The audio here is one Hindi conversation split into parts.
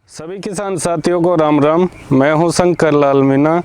सभी किसान साथियों को राम राम। मैं हूं शंकर लाल मीणा।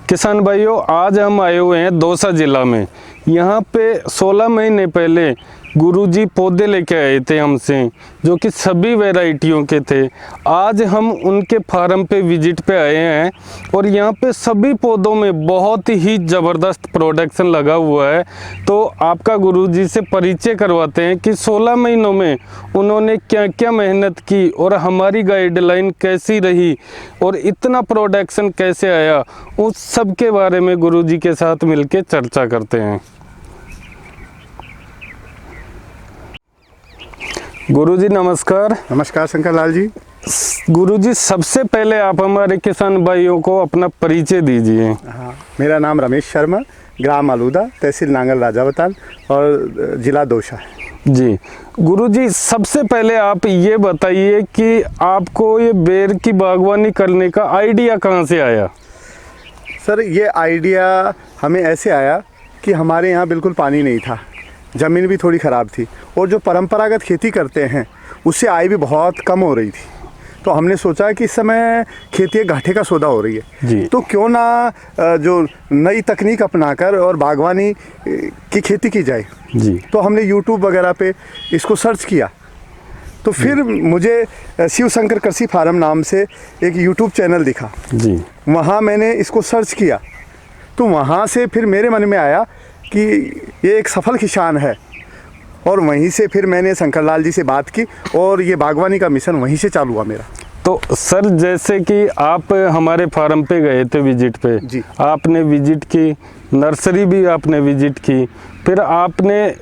किसान भाइयों, आज हम आए हुए हैं दौसा जिला में। यहां पे 16 महीने पहले गुरुजी पौधे लेके आए थे हमसे, जो कि सभी वैरायटियों के थे। आज हम उनके फार्म पे विजिट पे आए हैं और यहाँ पे सभी पौधों में बहुत ही ज़बरदस्त प्रोडक्शन लगा हुआ है। तो आपका गुरुजी से परिचय करवाते हैं कि 16 महीनों में उन्होंने क्या क्या मेहनत की और हमारी गाइडलाइन कैसी रही और इतना प्रोडक्शन कैसे आया। उस सब के बारे में गुरुजी के साथ मिलके चर्चा करते हैं। गुरुजी नमस्कार। नमस्कार शंकर लाल जी। गुरुजी, सबसे पहले आप हमारे किसान भाइयों को अपना परिचय दीजिए। हाँ, मेरा नाम रमेश शर्मा, ग्राम आलूदा, तहसील नांगल राजावतान और जिला दौसा है जी। गुरुजी, सबसे पहले आप ये बताइए कि आपको ये बेर की बागवानी करने का आइडिया कहाँ से आया? सर, ये आइडिया हमें ऐसे आया कि हमारे यहाँ बिल्कुल पानी नहीं था, ज़मीन भी थोड़ी ख़राब थी और जो परंपरागत खेती करते हैं उससे आय भी बहुत कम हो रही थी। तो हमने सोचा कि इस समय खेती घाटे का सौदा हो रही है जी। तो क्यों ना जो नई तकनीक अपनाकर और बागवानी की खेती की जाए जी। तो हमने YouTube वगैरह पे इसको सर्च किया। तो फिर मुझे शिव शंकर कृषि फार्म नाम से एक YouTube चैनल दिखा जी। वहाँ मैंने इसको सर्च किया तो वहाँ से फिर मेरे मन में आया कि ये एक सफल किसान है और वहीं से फिर मैंने शंकर लाल जी से बात की और ये बागवानी का मिशन वहीं से चालू हुआ मेरा। तो सर, जैसे कि आप हमारे फार्म पे गए थे विजिट पे जी। आपने विजिट की, नर्सरी भी आपने विजिट की, फिर आपने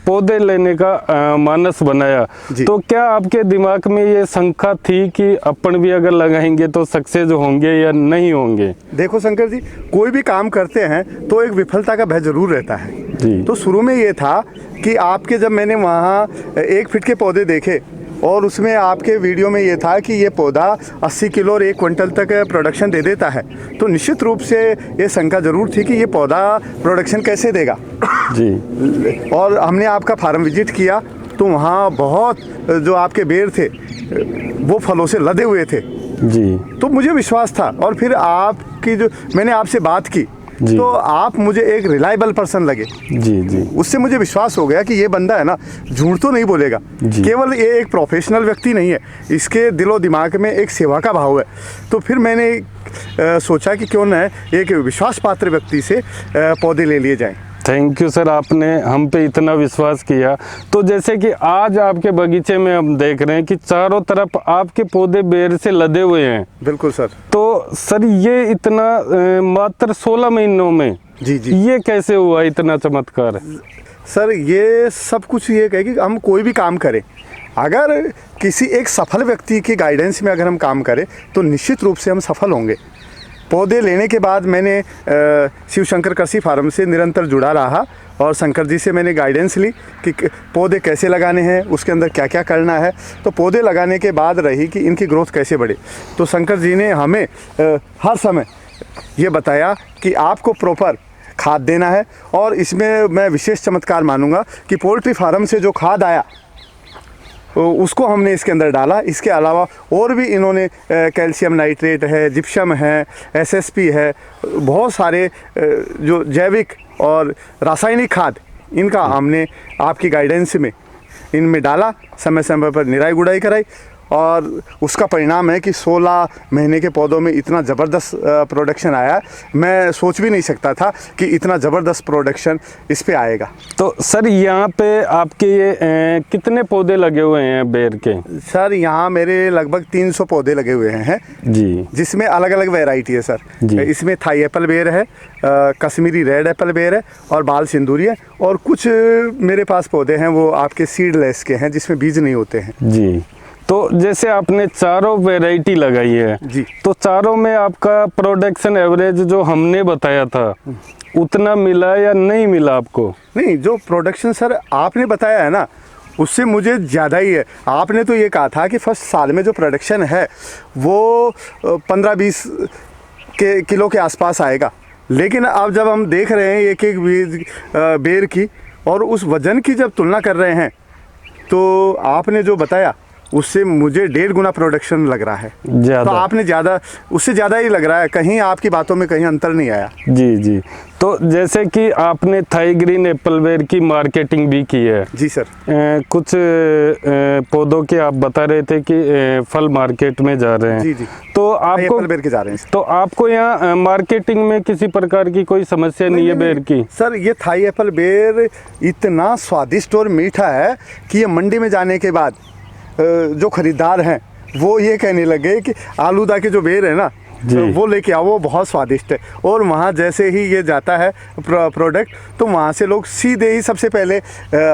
पौधे लेने का मानस बनाया। तो क्या आपके दिमाग में ये शंका थी कि अपन भी अगर लगाएंगे तो सक्सेस होंगे या नहीं होंगे? देखो शंकर जी, कोई भी काम करते हैं तो एक विफलता का भय जरूर रहता है जी। तो शुरू में ये था कि आपके जब मैंने वहाँ 1 फीट के पौधे देखे और उसमें आपके वीडियो में ये था कि ये पौधा 80 किलो और 1 क्विंटल तक प्रोडक्शन दे देता है, तो निश्चित रूप से ये शंका जरूर थी कि ये पौधा प्रोडक्शन कैसे देगा जी। और हमने आपका फार्म विजिट किया तो वहाँ बहुत जो आपके बेर थे वो फलों से लदे हुए थे जी। तो मुझे विश्वास था और फिर आपकी जो मैंने आपसे बात की तो आप मुझे एक रिलायबल पर्सन लगे जी। जी। उससे मुझे विश्वास हो गया कि ये बंदा है ना झूठ तो नहीं बोलेगा, केवल ये एक प्रोफेशनल व्यक्ति नहीं है, इसके दिलो दिमाग में एक सेवा का भाव है। तो फिर मैंने सोचा कि क्यों न एक विश्वास पात्र व्यक्ति से पौधे ले लिए जाएं। थैंक यू सर, आपने हम पे इतना विश्वास किया। तो जैसे कि आज आपके बगीचे में हम देख रहे हैं कि चारों तरफ आपके पौधे बेर से लदे हुए हैं। बिल्कुल सर। तो सर, ये इतना मात्र 16 महीनों में जी जी ये कैसे हुआ, इतना चमत्कार? सर, ये सब कुछ ये कहे कि हम कोई भी काम करें, अगर किसी एक सफल व्यक्ति की गाइडेंस में अगर हम काम करें तो निश्चित रूप से हम सफल होंगे। पौधे लेने के बाद मैंने शिव शंकर कृषि फार्म से निरंतर जुड़ा रहा और शंकर जी से मैंने गाइडेंस ली कि पौधे कैसे लगाने हैं, उसके अंदर क्या क्या करना है। तो पौधे लगाने के बाद रही कि इनकी ग्रोथ कैसे बढ़े, तो शंकर जी ने हमें हर समय ये बताया कि आपको प्रॉपर खाद देना है। और इसमें मैं विशेष चमत्कार मानूंगा कि पोल्ट्री फार्म से जो खाद आया उसको हमने इसके अंदर डाला। इसके अलावा और भी इन्होंने कैल्शियम नाइट्रेट है, जिप्सम है, एसएसपी है, बहुत सारे जो जैविक और रासायनिक खाद इनका हमने आपकी गाइडेंस में इनमें डाला, समय समय पर निराई गुड़ाई कराई और उसका परिणाम है कि 16 महीने के पौधों में इतना ज़बरदस्त प्रोडक्शन आया। मैं सोच भी नहीं सकता था कि इतना ज़बरदस्त प्रोडक्शन इस पे आएगा। तो सर, यहाँ पे आपके ये कितने पौधे लगे हुए हैं बेर के? सर, यहाँ मेरे लगभग 300 पौधे लगे हुए हैं जी, जिसमें अलग अलग वैरायटी है सर जी। इसमें थाई एप्पल बेर है, कश्मीरी रेड एप्पल बेर है और बाल सिंदूरी है और कुछ मेरे पास पौधे हैं वो आपके सीडलेस के हैं जिसमें बीज नहीं होते हैं जी। तो जैसे आपने चारों वैरायटी लगाई है जी, तो चारों में आपका प्रोडक्शन एवरेज जो हमने बताया था उतना मिला या नहीं मिला आपको? नहीं, जो प्रोडक्शन सर आपने बताया है ना उससे मुझे ज़्यादा ही है। आपने तो ये कहा था कि फर्स्ट साल में जो प्रोडक्शन है वो 15-20 किलो के आसपास आएगा, लेकिन अब जब हम देख रहे हैं एक एक बीज बेर की और उस वज़न की जब तुलना कर रहे हैं तो आपने जो बताया उससे मुझे 1.5 गुना प्रोडक्शन लग रहा है। तो ज़्यादा। आपने ज़्यादा, उससे ज़्यादा ही लग रहा है, कहीं आपकी बातों में कहीं अंतर नहीं आया। जी जी। तो जैसे कि आपने थाई ग्रीन एप्पलवेयर की मार्केटिंग भी की है। जी सर। कुछ पौधों के आप बता रहे थे कि फल मार्केट में जा रहे हैं। जी जी। तो आपको एप्पलवेयर के जा रहे हैं। तो आपको यहाँ मार्केटिंग में किसी प्रकार की कोई समस्या नहीं है बेर की? सर ये थाई एप्पल बेर इतना स्वादिष्ट और मीठा है कि ये मंडी में जाने के बाद जो खरीदार हैं वो ये कहने लगे कि आलूदा के जो बेर है ना, जी। वो लेके आओ, वो बहुत स्वादिष्ट है। और वहाँ जैसे ही ये जाता है प्रोडक्ट, तो वहाँ से लोग सीधे ही सबसे पहले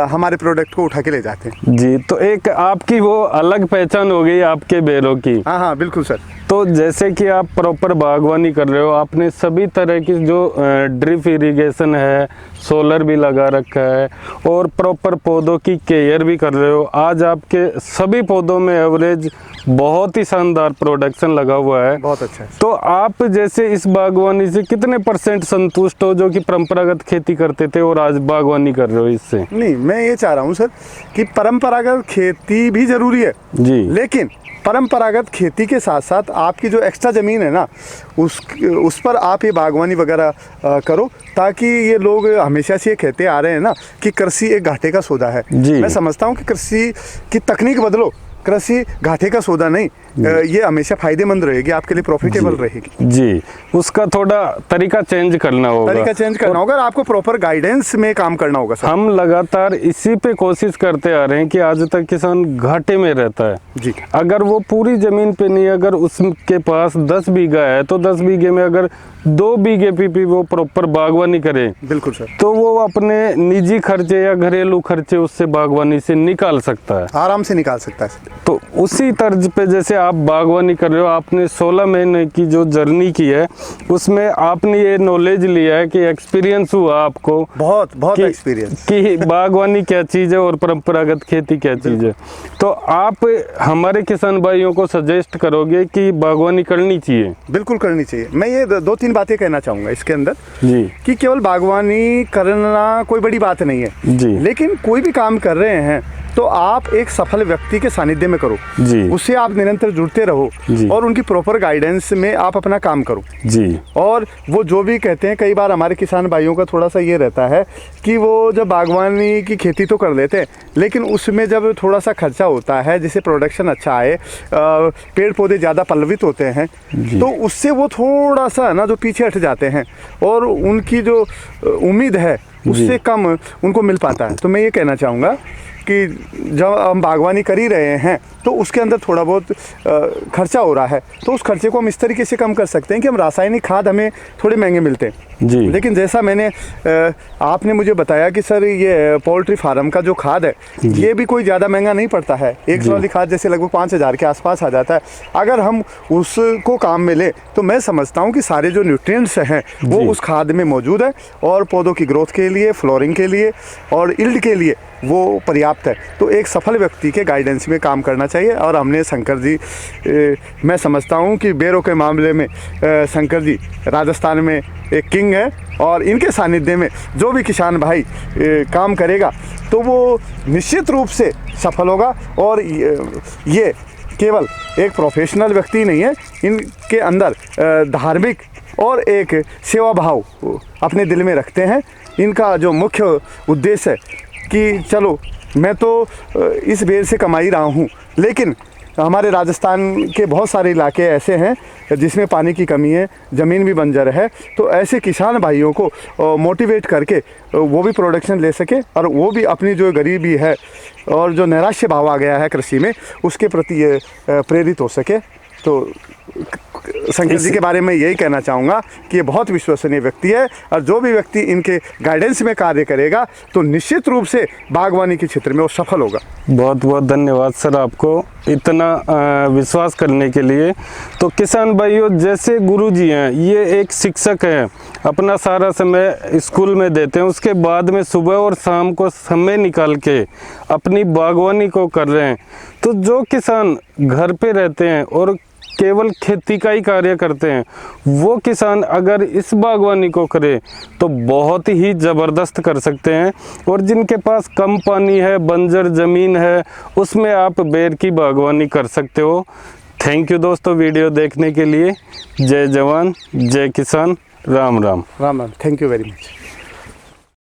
हमारे प्रोडक्ट को उठा के ले जाते हैं। जी। तो एक आपकी वो अलग पहचान हो गई आपके बेरों की। हाँ हाँ बिल्कुल सर। तो जैसे कि आप प्रॉपर बागवानी कर रहे हो, आपने सभी तरह की जो ड्रिप इरिगेशन है, सोलर भी लगा रखा है और प्रॉपर पौधों की केयर भी कर रहे हो। आज आपके सभी पौधों में एवरेज बहुत ही शानदार प्रोडक्शन लगा हुआ है। बहुत अच्छा है। तो आप जैसे इस बागवानी से कितने % संतुष्ट हो, जो कि परंपरागत खेती करते थे और आज बागवानी कर रहे हो इससे? नहीं, मैं ये चाह रहा हूँ सर कि परंपरागत खेती भी ज़रूरी है जी। लेकिन परंपरागत खेती के साथ साथ आपकी जो एक्स्ट्रा ज़मीन है ना, उस पर आप ये बागवानी वगैरह करो, ताकि ये लोग हमेशा से ये कहते आ रहे हैं ना कि कृषि एक घाटे का सौदा है। जी। मैं समझता हूँ कि कृषि की तकनीक बदलो, कृषि घाटे का सौदा नहीं, ये हमेशा फायदेमंद रहेगी, आपके लिए प्रॉफिटेबल रहेगी। जी। उसका थोड़ा तरीका चेंज करना होगा। तरीका चेंज करना होगा और आपको प्रॉपर गाइडेंस में काम करना होगा सर। हम लगातार इसी पे कोशिश करते आ रहे हैं कि आज तक किसान घाटे में रहता है। जी। अगर वो पूरी जमीन पे नहीं, अगर उसके पास 10 बीघा है तो 10 बीघे में अगर 2 बीघे पीपी वो प्रॉपर बागवानी करे, बिल्कुल सर, तो वो अपने निजी खर्चे या घरेलू खर्चे उससे बागवानी से निकाल सकता है, आराम से निकाल सकता है। तो उसी तर्ज पे जैसे आप बागवानी कर रहे हो, आपने 16 महीने की जो जर्नी की है उसमें आपने ये नॉलेज लिया है कि एक्सपीरियंस हुआ आपको, बहुत एक्सपीरियंस कि बागवानी क्या चीज़ है और परंपरागत खेती क्या चीज़ है। तो आप हमारे किसान भाइयों को सजेस्ट करोगे कि बागवानी करनी चाहिए? बिल्कुल करनी चाहिए। मैं ये 2-3 बातें कहना चाहूँगा इसके अंदर जी। कि केवल बागवानी करना कोई बड़ी बात नहीं है जी। लेकिन कोई भी काम कर रहे हैं तो आप एक सफल व्यक्ति के सानिध्य में करो जी। उससे आप निरंतर जुड़ते रहो जी। और उनकी प्रॉपर गाइडेंस में आप अपना काम करो जी। और वो जो भी कहते हैं, कई बार हमारे किसान भाइयों का थोड़ा सा ये रहता है कि वो जब बागवानी की खेती तो कर लेते हैं लेकिन उसमें जब थोड़ा सा खर्चा होता है, जिससे प्रोडक्शन अच्छा आए, पेड़ पौधे ज़्यादा पल्लवित होते हैं, तो उससे वो थोड़ा सा ना जो पीछे हट जाते हैं और उनकी जो उम्मीद है उससे कम उनको मिल पाता है। तो मैं ये कहना चाहूँगा कि जब हम बागवानी कर ही रहे हैं तो उसके अंदर थोड़ा बहुत खर्चा हो रहा है, तो उस खर्चे को हम इस तरीके से कम कर सकते हैं कि हम रासायनिक खाद हमें थोड़े महंगे मिलते हैं जी। लेकिन जैसा मैंने आपने मुझे बताया कि सर ये पोल्ट्री फार्म का जो खाद है ये भी कोई ज़्यादा महंगा नहीं पड़ता है, एक ट्रॉली खाद जैसे लगभग 5,000 के आसपास आ जाता है। अगर हम उसको काम में ले तो मैं समझता हूँ कि सारे जो न्यूट्रिएंट्स हैं वो उस खाद में मौजूद है और पौधों की ग्रोथ के लिए, फ्लोरिंग के लिए और इल्ड के लिए वो पर्याप्त है। तो एक सफल व्यक्ति के गाइडेंस में काम करना चाहिए और हमने शंकर जी, मैं समझता हूँ कि बेरों के मामले में शंकर जी राजस्थान में एक किंग है और इनके सानिध्य में जो भी किसान भाई काम करेगा तो वो निश्चित रूप से सफल होगा। और ये केवल एक प्रोफेशनल व्यक्ति नहीं है, इनके अंदर धार्मिक और एक सेवा भाव अपने दिल में रखते हैं। इनका जो मुख्य उद्देश्य है कि चलो मैं तो इस बेर से कमा ही रहा हूँ, लेकिन हमारे राजस्थान के बहुत सारे इलाके ऐसे हैं जिसमें पानी की कमी है, ज़मीन भी बंजर है, तो ऐसे किसान भाइयों को मोटिवेट करके वो भी प्रोडक्शन ले सके और वो भी अपनी जो गरीबी है और जो नैराश्य भाव आ गया है कृषि में उसके प्रति ये प्रेरित हो सके। तो शंकर जी के बारे में यही कहना चाहूँगा कि ये बहुत विश्वसनीय व्यक्ति है और जो भी व्यक्ति इनके गाइडेंस में कार्य करेगा तो निश्चित रूप से बागवानी के क्षेत्र में वो सफल होगा। बहुत बहुत धन्यवाद सर आपको इतना विश्वास करने के लिए। तो किसान भाइयों, जैसे गुरुजी हैं, ये एक शिक्षक हैं, अपना सारा समय स्कूल में देते हैं, उसके बाद में सुबह और शाम को समय निकाल के अपनी बागवानी को कर रहे हैं। तो जो किसान घर पे रहते हैं और केवल खेती का ही कार्य करते हैं, वो किसान अगर इस बागवानी को करे तो बहुत ही ज़बरदस्त कर सकते हैं। और जिनके पास कम पानी है, बंजर ज़मीन है, उसमें आप बेर की बागवानी कर सकते हो। थैंक यू दोस्तों वीडियो देखने के लिए। जय जवान जय किसान, Ram Ram. Ram Ram, thank you very much.